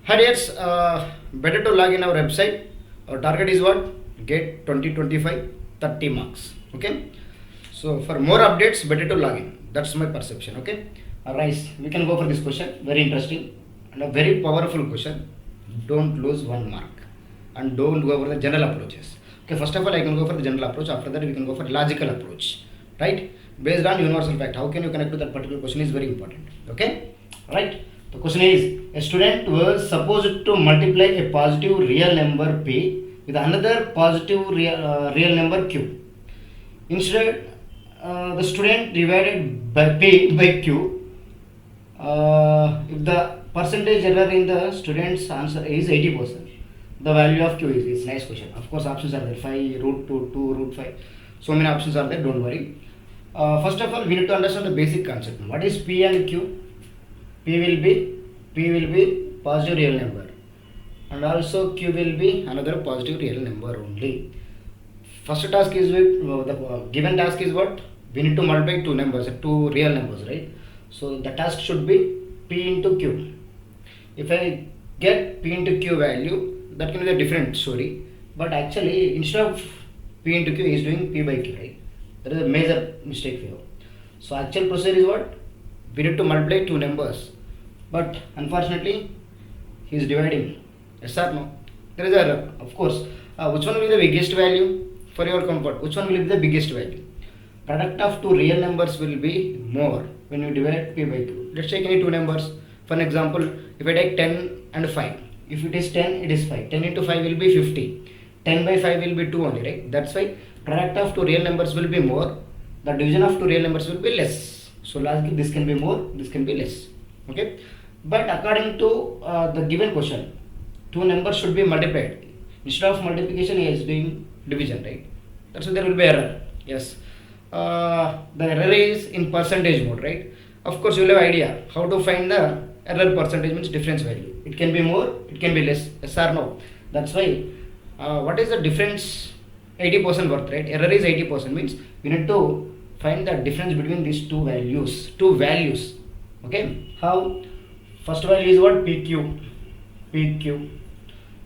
Hi dears, better to log in our website. Our target is what? GATE-2025 30 marks. Okay. So for more updates, better to log in. That's my perception. Okay. Alright, we can go for this question. Very interesting and a very powerful question. Don't lose 1 mark and don't go over the general approaches. Okay. First of all, I can go for the general approach. After that, we can go for logical approach. Right? Based on universal fact, how can you connect to that particular question is very important. Okay. Right. The question is, a student was supposed to multiply a positive real number p with another positive real number q. Instead, the student divided by p by q. If the percentage error in the student's answer is 80%, the value of q is. It's nice question. Of course, options are there: 5, root 2, 2, root 5. So many options are there. Don't worry. First of all, we need to understand the basic concept. What is p and q? P will be positive real number, and also q will be another positive real number only. First task is with the given task is what? We need to multiply two numbers, two real numbers, right? So the task should be p into q. If I get p into q value, that can be a different story. But actually, instead of p into q, he is doing p by q, right? That is a major mistake here. So actual procedure is what? We need to multiply two numbers. But unfortunately, he is dividing. Yes or no? There is error. Of course. Which one will be the biggest value for your comfort? Which one will be the biggest value? Product of two real numbers will be more when you divide p by q. Let's take any two numbers. For example, if I take 10 and 5. If it is 10, it is 5. 10 into 5 will be 50. 10 by 5 will be 2 only, right? That's why product of two real numbers will be more. The division of two real numbers will be less. So lastly, this can be more, this can be less. Okay. But according to the given question, two numbers should be multiplied. Instead of multiplication, he is doing division, right? That's why there will be error. Yes. The error is in percentage mode, right? Of course, you will have idea how to find the error percentage means difference value. It can be more, it can be less. Yes or no? That's why. What is the difference? 80% worth, right? Error is 80% means we need to find the difference between these two values. Okay. How? First value is what? PQ.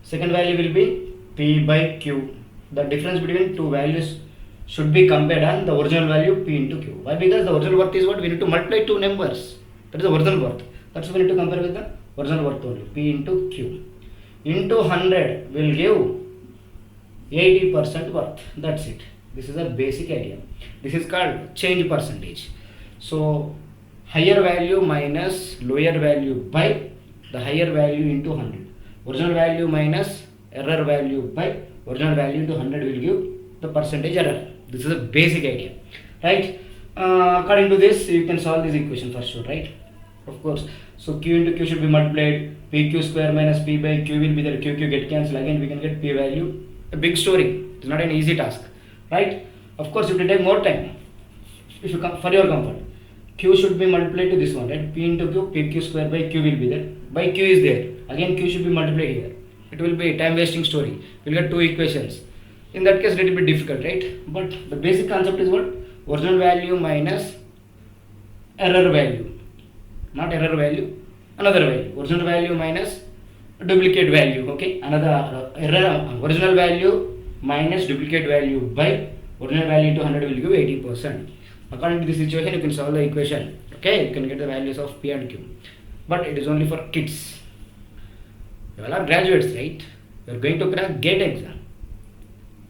Second value will be P by Q. The difference between two values should be compared on the original value P into Q. Why? Because the original worth is what? We need to multiply two numbers. That is the original worth. That's why we need to compare with the original worth only. P into Q. Into 100 will give 80% worth. That's it. This is a basic idea. This is called change percentage. So higher value minus lower value by the higher value into 100. Original value minus error value by original value into 100 will give the percentage error. This is a basic idea, right? According to this, you can solve this equation for sure, right? Of course. So q into q should be multiplied. Pq square minus p by q will be there. Q get cancelled. Again, we can get p value. A big story. It's not an easy task, right? Of course, it will take more time. If you come for your comfort. Q should be multiplied to this one, right? P into q, pq square by q will be there. By q is there. Again, q should be multiplied here. It will be a time wasting story. We'll get two equations. In that case, it will be difficult, right? But the basic concept is what? Original value minus error value. Not error value, another value. Original value minus duplicate value. Okay? Another original value minus duplicate value by original value into 100 will give 80%. According to this situation, you can solve the equation. Okay, you can get the values of P and Q. But it is only for kids. You all are graduates, right? You are going to crack GATE exam.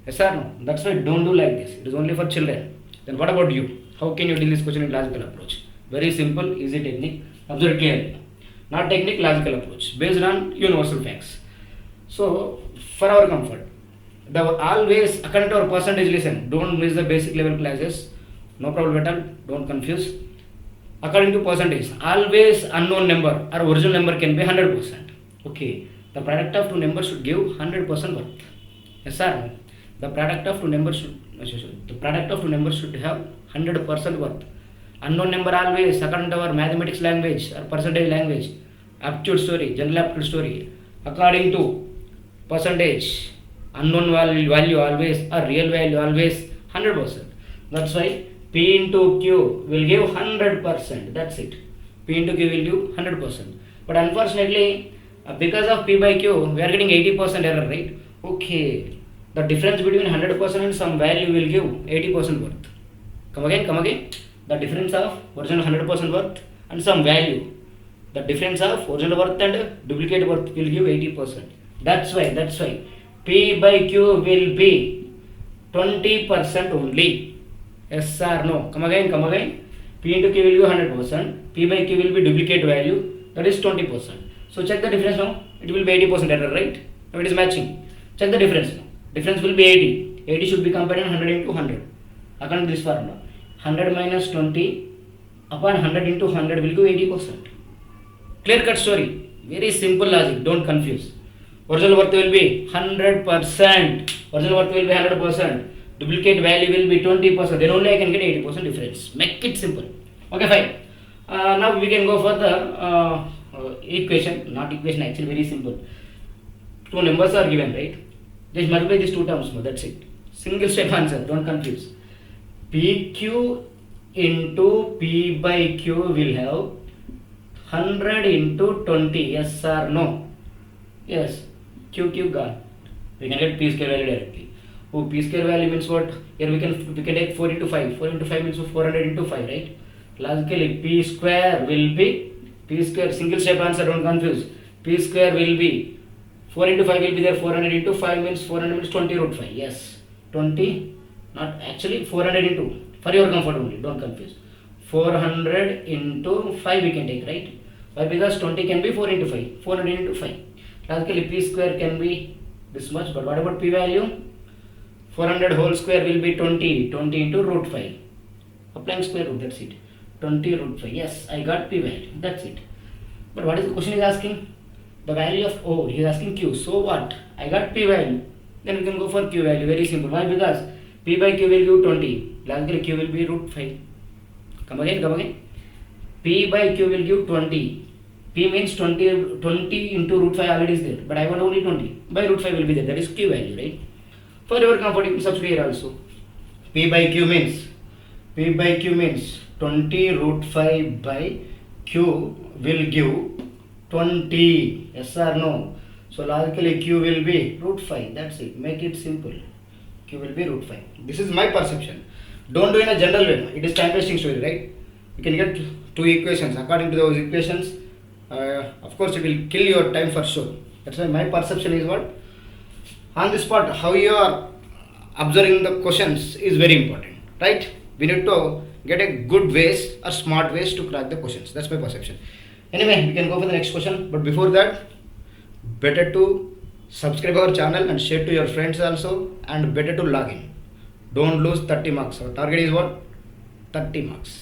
Yes or no? That's why don't do like this. It is only for children. Then what about you? How can you deal this question in logical approach? Very simple, easy technique. Observe clearly. Not technique, logical approach. Based on universal facts. So, for our comfort, always according to our percentage, listen. Don't miss the basic level classes. No problem at all, don't confuse. According to percentage, always unknown number or original number can be 100%. Okay, the product of two numbers should give 100% worth. Yes sir. The product of two numbers should have 100% worth. Unknown number always, according to our mathematics language or percentage language, aptitude story, general aptitude story. According to percentage, unknown value always or real value always 100%. That's why P into Q will give 100%. That's it. P into Q will give 100%. But unfortunately, Because of P by Q, we are getting 80% error, right? Okay. The difference between 100% and some value will give 80% worth. Come again. The difference of original 100% worth and some value. The difference of original worth and duplicate worth will give 80%. That's why P by Q will be 20% only. Yes or no? Come again. P into Q will be 100%. P by Q will be duplicate value, that is 20%. So check the difference now. It will be 80% error, right? Now it is matching. Check the difference now. Difference will be 80. 80 should be compared in 100 into 100. According to this formula, 100 minus 20 upon 100 into 100 will give 80%. Clear cut story. Very simple logic. Don't confuse. Original worth will be 100%. Original worth will be 100%. Duplicate value will be 20%. Then only I can get 80% difference. Make it simple. Okay, fine. Now we can go for the equation. Not equation, actually very simple. Two numbers are given, right? Just multiply these two terms. That's it. Single step answer. Don't confuse. PQ into P by Q will have 100 into 20. Yes or no? Yes. Q gone. We can get P square value directly. Oh, P square value means what? Here we can take 4 into 5. 4 into 5 means 400 into 5, right? Logically, P square will be P square. Single step answer. Don't confuse. P square will be 4 into 5 will be there. 400 into 5 means 400 means 20 root 5. Yes. 20. Not actually 400 into. For your comfort only. Don't confuse. 400 into 5 we can take, right? Why? Because 20 can be 4 into 5. 400 into 5. Logically, P square can be this much. But what about P value? 400 whole square will be 20. 20 into root 5. Applying square root. That's it. 20 root 5. Yes, I got P value. That's it. But what is the question is asking? The value of O. He is asking Q. So what? I got P value. Then we can go for Q value. Very simple. Why? Because P by Q will give 20. Logically, Q will be root 5. Come again. P by Q will give 20. P means 20 into root 5 already is there. But I want only 20. By root 5 will be there. That is Q value, right? For your comfort, you can substitute here also. P by Q means 20 root 5 by Q will give 20. Yes or no? So logically Q will be root 5. That's it. Make it simple. Q will be root 5. This is my perception. Don't do in a general way. It is time wasting story, right? You can get two equations. According to those equations, of course it will kill your time for sure. That's why my perception is what? On the spot, how you are observing the questions is very important, right? We need to get a good ways or smart ways to crack the questions. That's my perception. Anyway, we can go for the next question. But before that, better to subscribe our channel and share to your friends also, and better to log in. Don't lose 30 marks. Our target is what? 30 marks.